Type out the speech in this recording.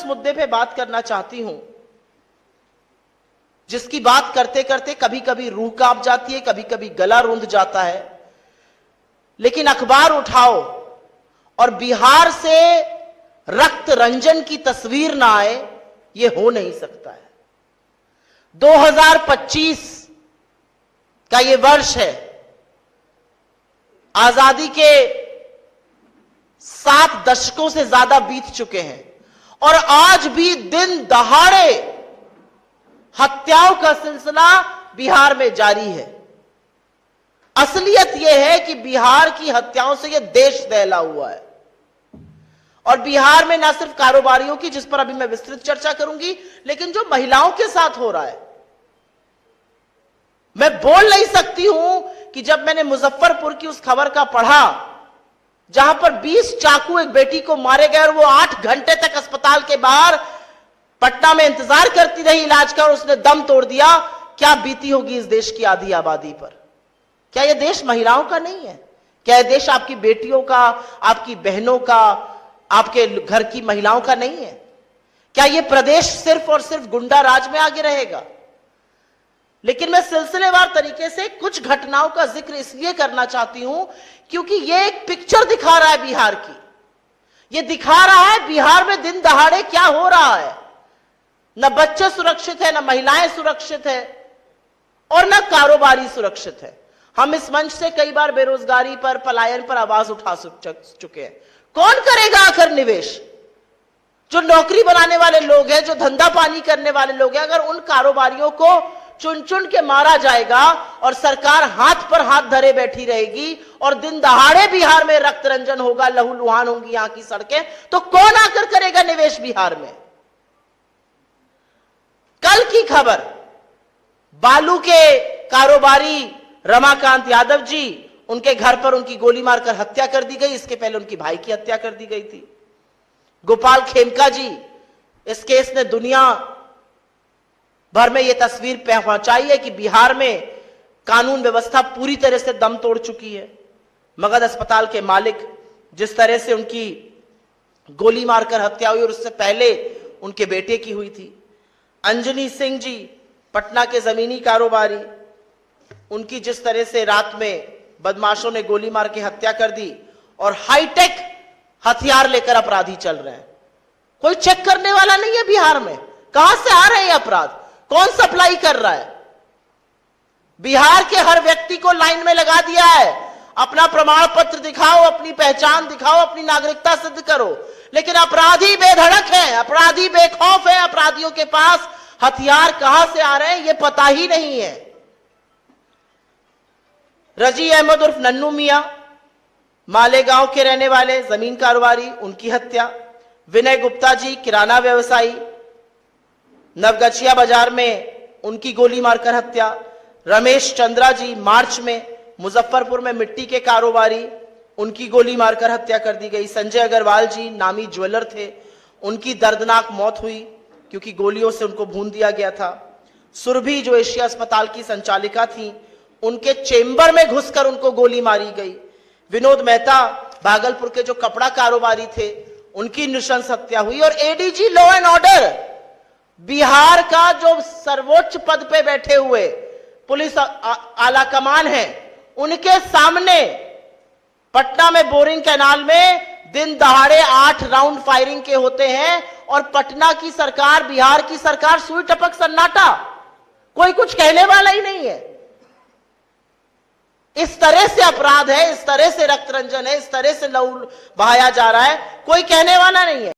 उस मुद्दे पे बात करना चाहती हूं जिसकी बात करते करते कभी कभी रूह कांप जाती है, कभी कभी गला रूंध जाता है। लेकिन अखबार उठाओ और बिहार से रक्त रंजन की तस्वीर ना आए, यह हो नहीं सकता है। 2025 का यह वर्ष है। आजादी के 7 दशकों से ज्यादा बीत चुके हैं और आज भी दिन दहाड़े हत्याओं का सिलसिला बिहार में जारी है। असलियत यह है कि बिहार की हत्याओं से यह देश दहला हुआ है। और बिहार में न सिर्फ कारोबारियों की, जिस पर अभी मैं विस्तृत चर्चा करूंगी, लेकिन जो महिलाओं के साथ हो रहा है। मैं बोल नहीं सकती हूं कि जब मैंने मुजफ्फरपुर की उस खबर का पढ़ा जहां पर 20 चाकू एक बेटी को मारे गए और वो 8 घंटे तक अस्पताल के बाहर पटना में इंतजार करती रही इलाज का और उसने दम तोड़ दिया, क्या बीती होगी इस देश की आधी आबादी पर। क्या यह देश महिलाओं का नहीं है? क्या यह देश आपकी बेटियों का, आपकी बहनों का, आपके घर की महिलाओं का नहीं है? क्या यह प्रदेश सिर्फ और सिर्फ गुंडा राज में आगे रहेगा? लेकिन मैं सिलसिलेवार तरीके से कुछ घटनाओं का जिक्र इसलिए करना चाहती हूं क्योंकि यह एक पिक्चर दिखा रहा है बिहार की। यह दिखा रहा है बिहार में दिन दहाड़े क्या हो रहा है। न बच्चे सुरक्षित है, न महिलाएं सुरक्षित है और न कारोबारी सुरक्षित है। हम इस मंच से कई बार बेरोजगारी पर, पलायन पर आवाज उठा चुके हैं। कौन करेगा आखिर निवेश? जो नौकरी बनाने वाले लोग हैं, जो धंधा पानी करने वाले लोग हैं, अगर उन कारोबारियों को चुन चुन के मारा जाएगा और सरकार हाथ पर हाथ धरे बैठी रहेगी और दिन दहाड़े बिहार में रक्त रंजन होगा, लहूलुहान होंगी यहां की सड़कें, तो कौन आकर करेगा निवेश बिहार में? कल की खबर, बालू के कारोबारी रमाकांत यादव जी, उनके घर पर उनकी गोली मारकर हत्या कर दी गई। इसके पहले उनकी भाई की हत्या कर दी गई थी। गोपाल खेमका जी, इस केस ने दुनिया भर में यह तस्वीर पहुंचाई है कि बिहार में कानून व्यवस्था पूरी तरह से दम तोड़ चुकी है। मगध अस्पताल के मालिक, जिस तरह से उनकी गोली मारकर हत्या हुई और उससे पहले उनके बेटे की हुई थी। अंजनी सिंह जी, पटना के जमीनी कारोबारी, उनकी जिस तरह से रात में बदमाशों ने गोली मार के हत्या कर दी और हाईटेक हथियार लेकर अपराधी चल रहे हैं। कोई चेक करने वाला नहीं है बिहार में। कहां से आ रहे हैं अपराध? कौन सप्लाई कर रहा है? बिहार के हर व्यक्ति को लाइन में लगा दिया है। अपना प्रमाण पत्र दिखाओ, अपनी पहचान दिखाओ, अपनी नागरिकता सिद्ध करो। लेकिन अपराधी बेधड़क है, अपराधी बेखौफ है। अपराधियों के पास हथियार कहां से आ रहे हैं यह पता ही नहीं है। रजी अहमद उर्फ नन्नू मियां, मालेगांव के रहने वाले जमीन कारोबारी, उनकी हत्या। विनय गुप्ता जी, किराना व्यवसायी, नवगछिया बाजार में उनकी गोली मारकर हत्या। रमेश चंद्रा जी, मार्च में मुजफ्फरपुर में मिट्टी के कारोबारी, उनकी गोली मारकर हत्या कर दी गई। संजय अग्रवाल जी, नामी ज्वेलर थे, उनकी दर्दनाक मौत हुई क्योंकि गोलियों से उनको भून दिया गया था। सुरभि, जो एशिया अस्पताल की संचालिका थी, उनके चेंबर में घुसकर उनको गोली मारी गई। विनोद मेहता, भागलपुर के जो कपड़ा कारोबारी थे, उनकी नृशंस हत्या हुई। और ADG law and order, Bihar का जो सर्वोच्च पद पे बैठे हुए पुलिस आला कमान है, उनके सामने पटना में बोरिंग कैनाल में दिन दहाड़े 8 राउंड फायरिंग के होते हैं और पटना की सरकार, बिहार की सरकार सुई टपक सन्नाटा, कोई कुछ कहने वाला ही नहीं है। इस तरह से अपराध है, इस तरह से रक्त रंजन है, इस तरह से लहू बहाया जा रहा है, कोई कहने वाला नहीं है।